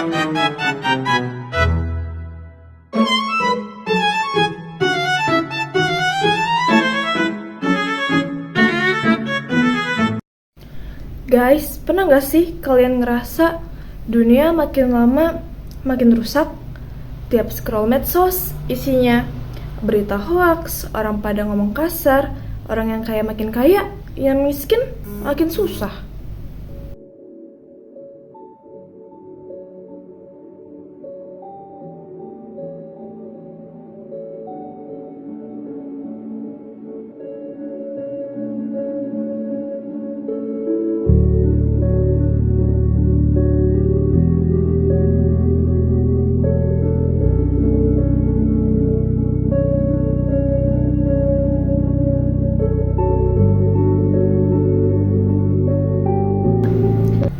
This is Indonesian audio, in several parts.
Guys, pernah gak sih kalian ngerasa dunia makin lama makin rusak? Tiap scroll medsos, isinya berita hoax, orang pada ngomong kasar, orang yang kaya makin kaya, yang miskin makin susah.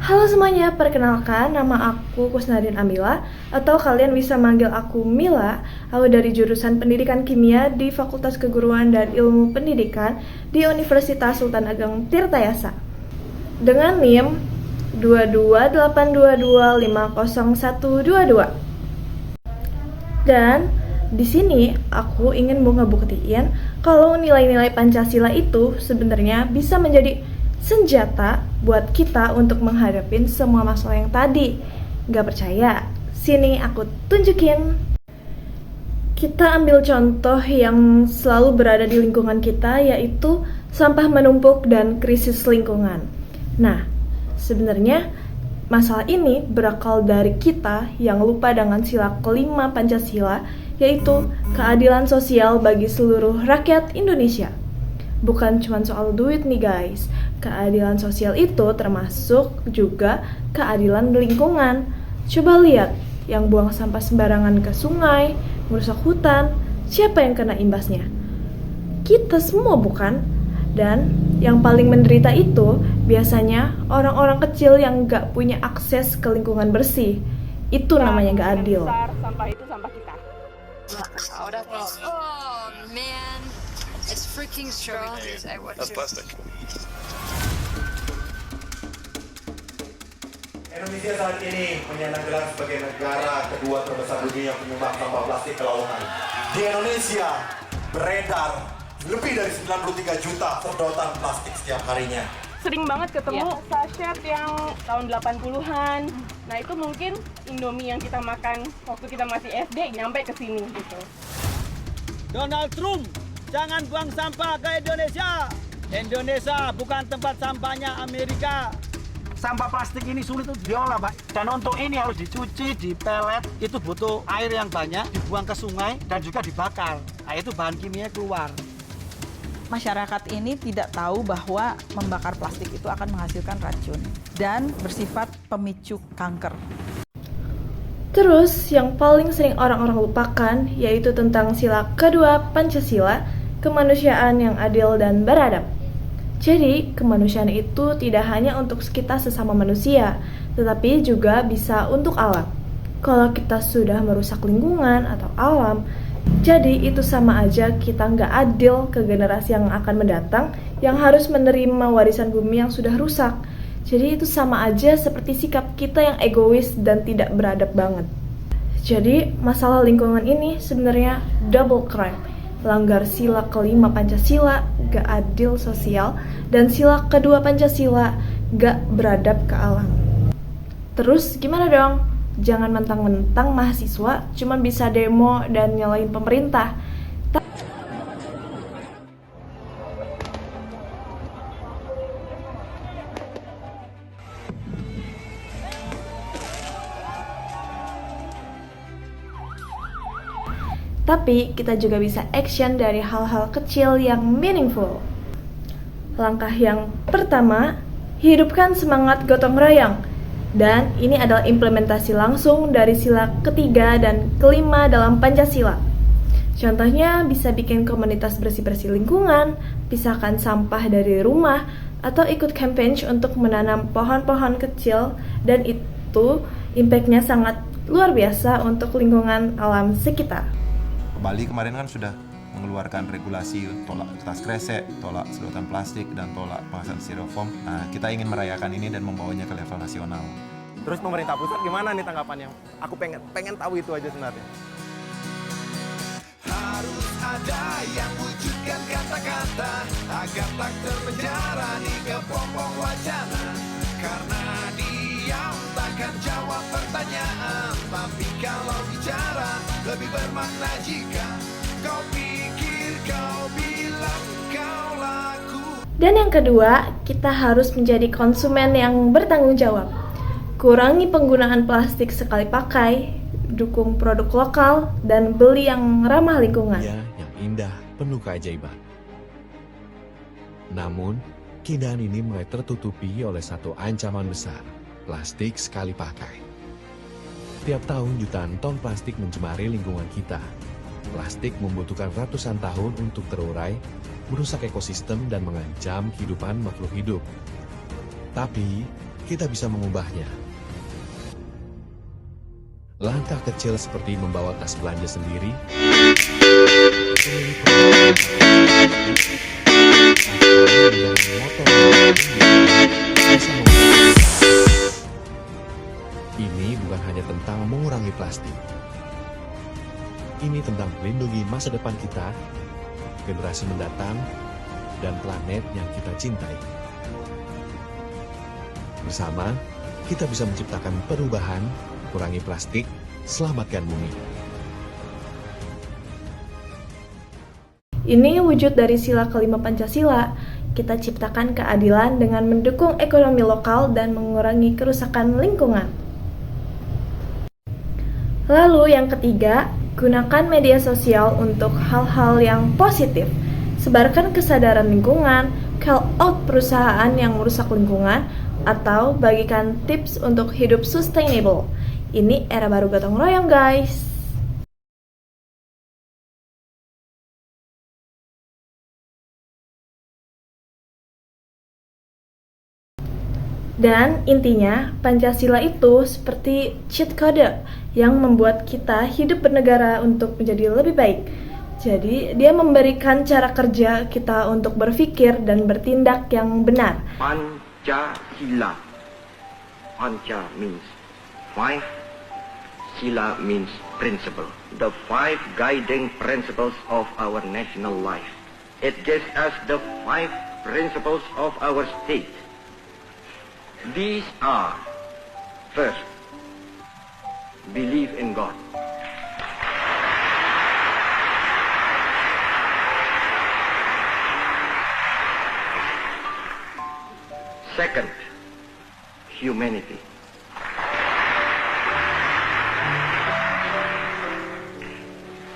Halo semuanya, perkenalkan nama aku Kusnadin Amila atau kalian bisa manggil aku Mila. Aku dari jurusan Pendidikan Kimia di Fakultas Keguruan dan Ilmu Pendidikan di Universitas Sultan Ageng Tirtayasa. Dengan NIM 22822502122. Dan di sini aku ingin ngebuktiin kalau nilai-nilai Pancasila itu sebenarnya bisa menjadi senjata buat kita untuk menghadapin semua masalah yang tadi. Gak percaya? Sini aku tunjukin. Kita ambil contoh yang selalu berada di lingkungan kita, yaitu sampah menumpuk dan krisis lingkungan. Nah, sebenarnya masalah ini berakal dari kita yang lupa dengan sila kelima Pancasila, yaitu keadilan sosial bagi seluruh rakyat Indonesia. Bukan cuma soal duit nih guys, keadilan sosial itu termasuk juga keadilan lingkungan. Coba lihat, yang buang sampah sembarangan ke sungai, merusak hutan, siapa yang kena imbasnya? Kita semua bukan? Dan yang paling menderita itu biasanya orang-orang kecil yang gak punya akses ke lingkungan bersih. Itu namanya gak adil. Sampah itu sampah kita. Oh man, it's freaking strong. That's plastic. Indonesia saat ini menyandang gelar sebagai negara kedua terbesar dunia yang menyumbang sampah plastik ke lautan. Di Indonesia beredar lebih dari 93 juta sedotan plastik setiap harinya. Sering banget ketemu sachet yang tahun 80-an. Nah itu mungkin Indomie yang kita makan waktu kita masih SD nyampe ke sini gitu. Donald Trump, jangan buang sampah ke Indonesia. Indonesia bukan tempat sampahnya Amerika. Sampah plastik ini sulit untuk diolah, Pak. Dan untuk ini harus dicuci, dipelet, itu butuh air yang banyak, dibuang ke sungai, dan juga dibakar. Nah, itu bahan kimia keluar. Masyarakat ini tidak tahu bahwa membakar plastik itu akan menghasilkan racun dan bersifat pemicu kanker. Terus, yang paling sering orang-orang lupakan yaitu tentang sila kedua Pancasila, kemanusiaan yang adil dan beradab. Jadi, kemanusiaan itu tidak hanya untuk kita sesama manusia, tetapi juga bisa untuk alam. Kalau kita sudah merusak lingkungan atau alam, jadi itu sama aja kita nggak adil ke generasi yang akan mendatang yang harus menerima warisan bumi yang sudah rusak. Jadi itu sama aja seperti sikap kita yang egois dan tidak beradab banget. Jadi masalah lingkungan ini sebenarnya double crime. Langgar sila kelima Pancasila, gak adil sosial, dan sila kedua Pancasila, gak beradab ke alam. Terus gimana dong? Jangan mentang-mentang mahasiswa cuma bisa demo dan nyalain pemerintah. Tapi kita juga bisa action dari hal-hal kecil yang meaningful. Langkah yang pertama, hidupkan semangat gotong royong. Dan ini adalah implementasi langsung dari sila ketiga dan kelima dalam Pancasila. Contohnya bisa bikin komunitas bersih-bersih lingkungan, pisahkan sampah dari rumah, atau ikut campaign untuk menanam pohon-pohon kecil, dan itu impact-nya sangat luar biasa untuk lingkungan alam sekitar. Bali kemarin kan sudah mengeluarkan regulasi tolak kertas kresek, tolak sedotan plastik, dan tolak penghasil styrofoam. Nah, kita ingin merayakan ini dan membawanya ke level nasional. Terus pemerintah pusat gimana nih tanggapannya? Aku pengen tahu itu aja sebenarnya. Harus ada yang wujudkan kata-kata agar tak terpenjara di kepompong wacana. Karena diam takkan jawab pertanyaan, tapi kalau bicara lebih bermakna jika kau pikir kau bilang kau laku. Dan yang kedua, kita harus menjadi konsumen yang bertanggung jawab. Kurangi penggunaan plastik sekali pakai, dukung produk lokal, dan beli yang ramah lingkungan. Dunia yang indah, penuh keajaiban. Namun, keindahan ini mulai tertutupi oleh satu ancaman besar, plastik sekali pakai. Tiap tahun jutaan ton plastik mencemari lingkungan kita. Plastik membutuhkan ratusan tahun untuk terurai, merusak ekosistem dan mengancam kehidupan makhluk hidup. Tapi, kita bisa mengubahnya. Langkah kecil seperti membawa tas belanja sendiri, ini bukan hanya tentang mengurangi plastik. Ini tentang melindungi masa depan kita, generasi mendatang, dan planet yang kita cintai. Bersama, kita bisa menciptakan perubahan, kurangi plastik, selamatkan bumi. Ini wujud dari sila kelima Pancasila. Kita ciptakan keadilan dengan mendukung ekonomi lokal dan mengurangi kerusakan lingkungan. Lalu yang ketiga, gunakan media sosial untuk hal-hal yang positif. Sebarkan kesadaran lingkungan, call out perusahaan yang merusak lingkungan, atau bagikan tips untuk hidup sustainable. Ini era baru gotong royong, guys. Dan intinya, Pancasila itu seperti cheat code yang membuat kita hidup bernegara untuk menjadi lebih baik. Jadi, dia memberikan cara kerja kita untuk berpikir dan bertindak yang benar. Pancasila. Panca means five. Sila means principle. The five guiding principles of our national life. It gives us the five principles of our state. These are, first, believe in God. Second, humanity.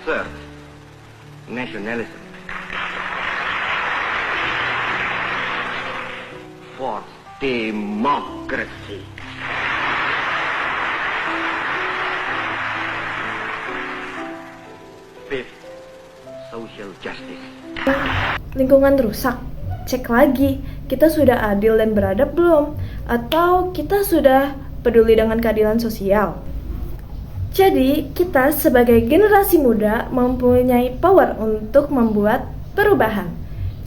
Third, nationalism. Fourth, democracy. Fifth, social justice. Lingkungan rusak. Cek lagi, kita sudah adil dan beradab belum? Atau kita sudah peduli dengan keadilan sosial? Jadi, kita sebagai generasi muda mempunyai power untuk membuat perubahan.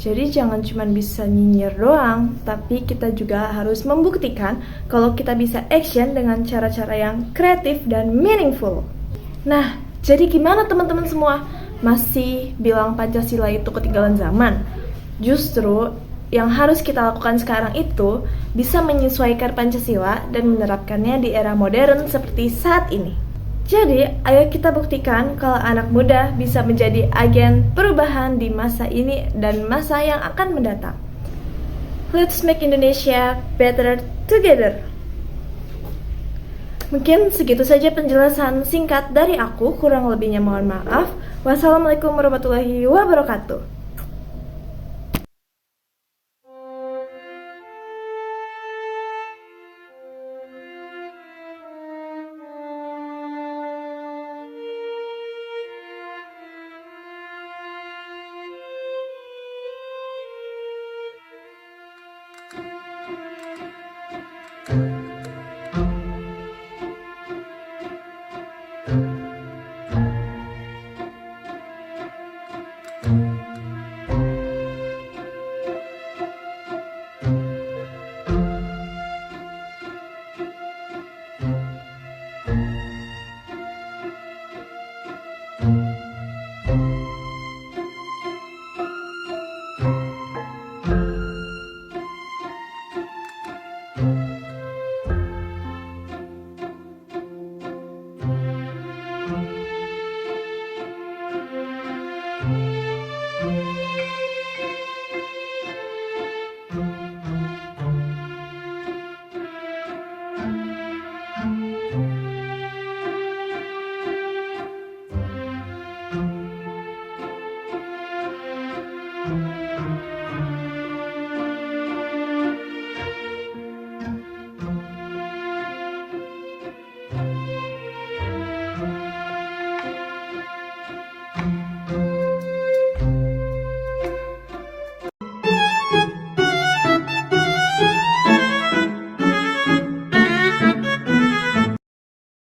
Jadi jangan cuma bisa nyinyir doang, tapi kita juga harus membuktikan kalau kita bisa action dengan cara-cara yang kreatif dan meaningful. Nah, jadi gimana teman-teman semua? Masih bilang Pancasila itu ketinggalan zaman? Justru yang harus kita lakukan sekarang itu bisa menyesuaikan Pancasila dan menerapkannya di era modern seperti saat ini. Jadi, ayo kita buktikan kalau anak muda bisa menjadi agen perubahan di masa ini dan masa yang akan mendatang. Let's make Indonesia better together. Mungkin segitu saja penjelasan singkat dari aku, kurang lebihnya mohon maaf. Wassalamualaikum warahmatullahi wabarakatuh.